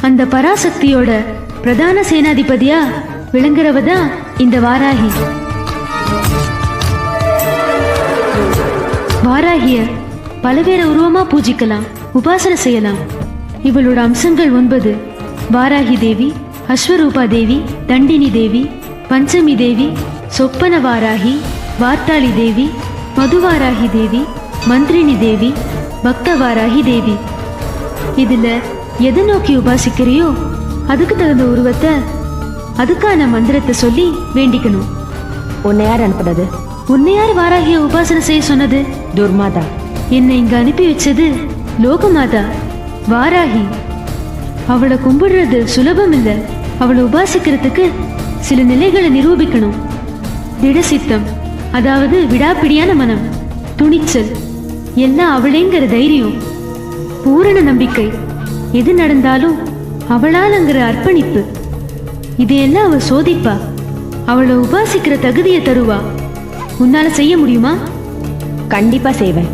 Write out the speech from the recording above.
அந்த பராசக்தியோட பிரதான சேனாதிபதியா விளங்குறவதான் இந்த வாராகி. வாராகிய பலவேறு உருவமா பூஜிக்கலாம், உபாசனை செய்யலாம். இவளோட அம்சங்கள் 9. வாராகி தேவி, அஸ்வரூபா தேவி, தண்டினி தேவி, பஞ்சமி தேவி, சொப்பன வாராகி, வார்த்தாளி தேவி, மதுவாராகி தேவி, மந்திரினி தேவி, பக்த வாராகி தேவி. இதுல எதை நோக்கி உபாசிக்கிறியோ அதுக்கு தகுந்த உருவத்தை, அதுக்கான மந்திரத்தை சொல்லி வேண்டிக்கணும். உன்னை யார் அனுப்புனது? உன்னை யார் வாராகிய உபாசனை செய்ய சொன்னது? துர்மாதா. என்னை இங்க அனுப்பி வச்சது லோகமாதா வாராகி. அவளை கும்பிடுறது சுலபம் இல்ல. அவளை உபாசிக்கிறதுக்கு சில நிலைகளை நிரூபிக்கணும். திடசித்தம், அதாவது விடாப்பிடியான மனம், துணிச்சல், எல்லாம் அவளேங்கிற தைரியம், பூரண நம்பிக்கை, எது நடந்தாலும் அவளாலங்கிற அர்ப்பணிப்பு, இதையெல்லாம் அவ சோதிப்பா. அவளை உபாசிக்கிற தகுதியை தருவா. உன்னால செய்ய முடியுமா? கண்டிப்பா செய்வேன்.